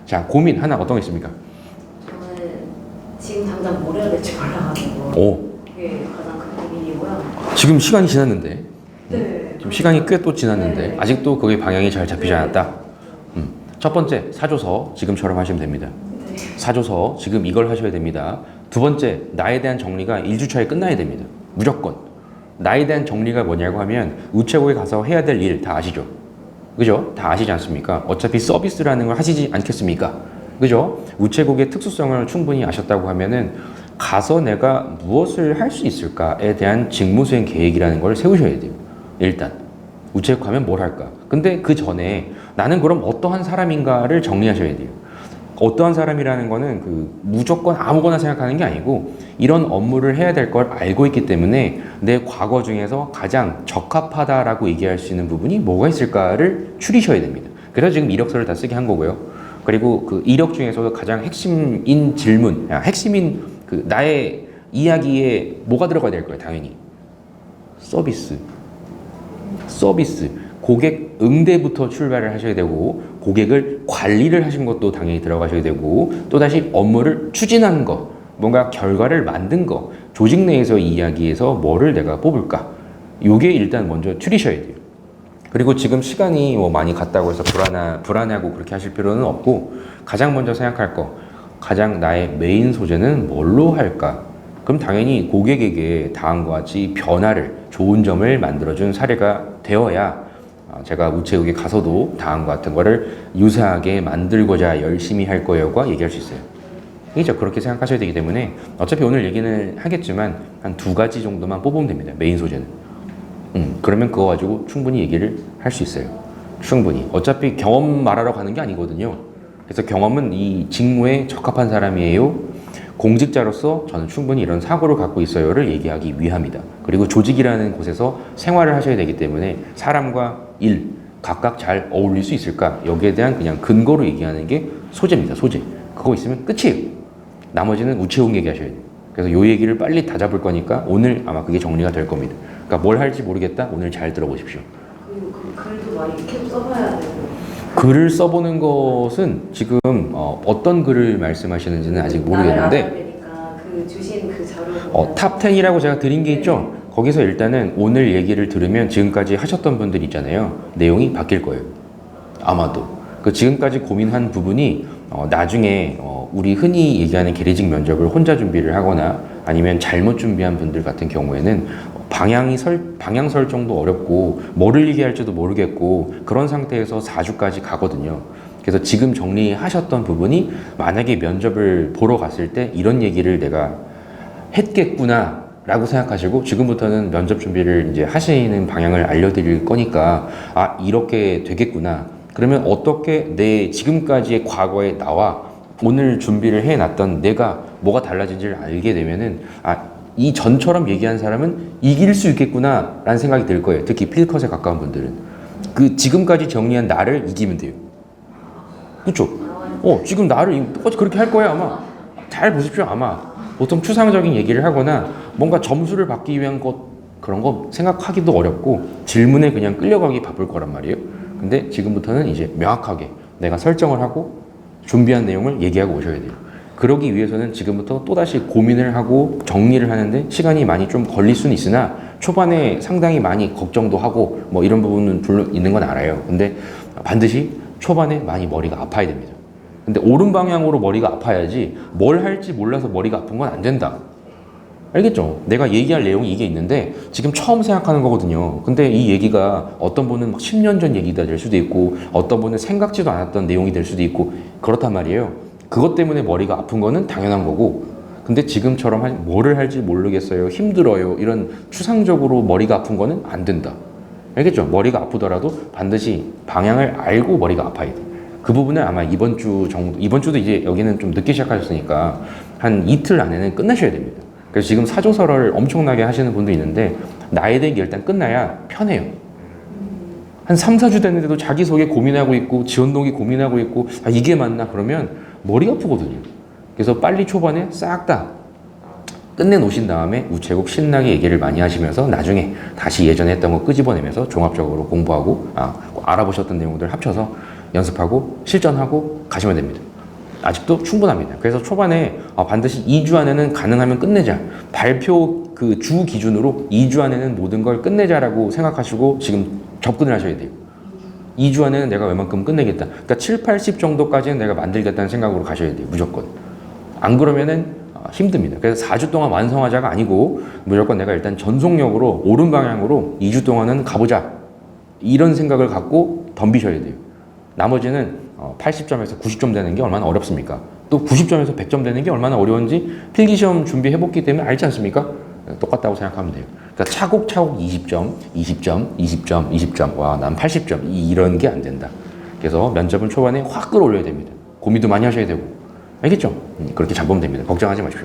자, 고민 하나 어떤 게 있습니까? 저는 지금 당장 뭘 해야 될지 몰라가지고 오, 그게 가장 큰 고민이고요. 지금 시간이 지났는데. 네. 지금 시간이 꽤 또 지났는데 네. 아직도 그게 방향이 잘 잡히지 네. 않았다. 첫 번째, 사조서 지금처럼 하시면 됩니다. 네. 사조서 지금 이걸 하셔야 됩니다. 두 번째, 나에 대한 정리가 1주차에 끝나야 됩니다. 무조건. 나에 대한 정리가 뭐냐고 하면 우체국에 가서 해야 될 일 다 아시죠? 그죠? 다 아시지 않습니까? 어차피 서비스라는 걸 하시지 않겠습니까? 그죠? 우체국의 특수성을 충분히 아셨다고 하면은 가서 내가 무엇을 할 수 있을까에 대한 직무수행 계획이라는 걸 세우셔야 돼요. 일단 우체국 가면 뭘 할까? 근데 그 전에 나는 그럼 어떠한 사람인가를 정리하셔야 돼요. 어떠한 사람이라는 거는 그 무조건 아무거나 생각하는 게 아니고 이런 업무를 해야 될 걸 알고 있기 때문에 내 과거 중에서 가장 적합하다라고 얘기할 수 있는 부분이 뭐가 있을까를 추리셔야 됩니다. 그래서 지금 이력서를 다 쓰게 한 거고요. 그리고 그 이력 중에서도 가장 핵심인 질문, 핵심인 그 나의 이야기에 뭐가 들어가야 될 거예요? 당연히 서비스. 고객 응대부터 출발을 하셔야 되고 고객을 관리를 하신 것도 당연히 들어가셔야 되고 또다시 업무를 추진한 거 뭔가 결과를 만든 거 조직 내에서 이야기해서 뭐를 내가 뽑을까 요게 일단 먼저 추리셔야 돼요. 그리고 지금 시간이 뭐 많이 갔다고 해서 불안하고 그렇게 하실 필요는 없고 가장 먼저 생각할 거 가장 나의 메인 소재는 뭘로 할까? 그럼 당연히 고객에게 다음과 같이 변화를 좋은 점을 만들어준 사례가 되어야 제가 우체국에 가서도 다음과 같은 거를 유사하게 만들고자 열심히 할 거예요가 얘기할 수 있어요. 그렇죠? 그렇게 생각하셔야 되기 때문에 어차피 오늘 얘기는 하겠지만 한 2가지 정도만 뽑으면 됩니다. 메인 소재는. 그러면 그거 가지고 충분히 얘기를 할 수 있어요. 충분히. 어차피 경험 말하러 가는 게 아니거든요. 그래서 경험은 이 직무에 적합한 사람이에요. 공직자로서 저는 충분히 이런 사고를 갖고 있어요를 얘기하기 위함이다. 그리고 조직이라는 곳에서 생활을 하셔야 되기 때문에 사람과 일 각각 잘 어울릴 수 있을까? 여기에 대한 그냥 근거로 얘기하는 게 소재입니다. 소재. 그거 있으면 끝이에요. 나머지는 우체국 얘기하셔야 돼요. 그래서 요 얘기를 빨리 다 잡을 거니까 오늘 아마 그게 정리가 될 겁니다. 그러니까 뭘 할지 모르겠다. 오늘 잘 들어보십시오. 그리고 그 글도 많이 계속 써봐야 되고. 글을 써보는 것은 지금 어떤 글을 말씀하시는지는 아직 모르겠는데 되니까 그 주신 그 자료 탑 10이라고 제가 드린 게 있죠. 거기서 일단은 오늘 얘기를 들으면 지금까지 하셨던 분들 있잖아요. 내용이 바뀔 거예요. 아마도 그 지금까지 고민한 부분이 나중에 우리 흔히 얘기하는 계리직 면접을 혼자 준비를 하거나 아니면 잘못 준비한 분들 같은 경우에는 방향 설정도 어렵고 뭐를 얘기할지도 모르겠고 그런 상태에서 4주까지 가거든요. 그래서 지금 정리하셨던 부분이 만약에 면접을 보러 갔을 때 이런 얘기를 내가 했겠구나 라고 생각하시고 지금부터는 면접 준비를 이제 하시는 방향을 알려드릴 거니까 아 이렇게 되겠구나 그러면 어떻게 내 지금까지의 과거에 나와 오늘 준비를 해놨던 내가 뭐가 달라진지를 알게 되면은 이 전처럼 얘기한 사람은 이길 수 있겠구나 라는 생각이 들 거예요. 특히 필컷에 가까운 분들은 그 지금까지 정리한 나를 이기면 돼요. 그쵸? 지금 나를 똑같이 그렇게 할 거예요 아마. 잘 보십시오. 아마 보통 추상적인 얘기를 하거나 뭔가 점수를 받기 위한 것 그런 거 생각하기도 어렵고 질문에 그냥 끌려가기 바쁠 거란 말이에요. 근데 지금부터는 이제 명확하게 내가 설정을 하고 준비한 내용을 얘기하고 오셔야 돼요. 그러기 위해서는 지금부터 또다시 고민을 하고 정리를 하는데 시간이 많이 좀 걸릴 수는 있으나 초반에 상당히 많이 걱정도 하고 뭐 이런 부분은 물론 있는 건 알아요. 근데 반드시 초반에 많이 머리가 아파야 됩니다. 근데 옳은 방향으로 머리가 아파야지 뭘 할지 몰라서 머리가 아픈 건 안 된다. 알겠죠? 내가 얘기할 내용이 이게 있는데 지금 처음 생각하는 거거든요. 근데 이 얘기가 어떤 분은 막 10년 전 얘기가 될 수도 있고 어떤 분은 생각지도 않았던 내용이 될 수도 있고 그렇단 말이에요. 그것 때문에 머리가 아픈 거는 당연한 거고 근데 지금처럼 뭐를 할지 모르겠어요. 힘들어요. 이런 추상적으로 머리가 아픈 거는 안 된다. 알겠죠? 머리가 아프더라도 반드시 방향을 알고 머리가 아파야 돼. 그 부분은 아마 이번 주도 이제 여기는 좀 늦게 시작하셨으니까 한 이틀 안에는 끝나셔야 됩니다. 그래서 지금 사조서를 엄청나게 하시는 분도 있는데 나에 대한 게 일단 끝나야 편해요. 한 3, 4주 됐는데도 자기소개 고민하고 있고 지원동기 고민하고 있고 이게 맞나 그러면 머리가 아프거든요. 그래서 빨리 초반에 싹 다 끝내놓으신 다음에 우체국 신나게 얘기를 많이 하시면서 나중에 다시 예전에 했던 거 끄집어내면서 종합적으로 공부하고 알아보셨던 내용들 합쳐서 연습하고 실전하고 가시면 됩니다. 아직도 충분합니다. 그래서 초반에 반드시 2주 안에는 가능하면 끝내자. 발표 그 주 기준으로 2주 안에는 모든 걸 끝내자라고 생각하시고 지금 접근을 하셔야 돼요. 2주 안에는 내가 웬만큼 끝내겠다. 그러니까 7, 80 정도까지는 내가 만들겠다는 생각으로 가셔야 돼요. 무조건. 안 그러면은 힘듭니다. 그래서 4주 동안 완성하자가 아니고 무조건 내가 일단 전속력으로 오른 방향으로 2주 동안은 가보자. 이런 생각을 갖고 덤비셔야 돼요. 나머지는 80점에서 90점 되는 게 얼마나 어렵습니까? 또 90점에서 100점 되는 게 얼마나 어려운지 필기시험 준비해봤기 때문에 알지 않습니까? 똑같다고 생각하면 돼요. 그러니까 차곡차곡 20점, 20점, 20점, 20점. 와, 난 80점. 이런 게 안 된다. 그래서 면접은 초반에 확 끌어올려야 됩니다. 고민도 많이 하셔야 되고. 알겠죠? 그렇게 잡으면 됩니다. 걱정하지 마십시오.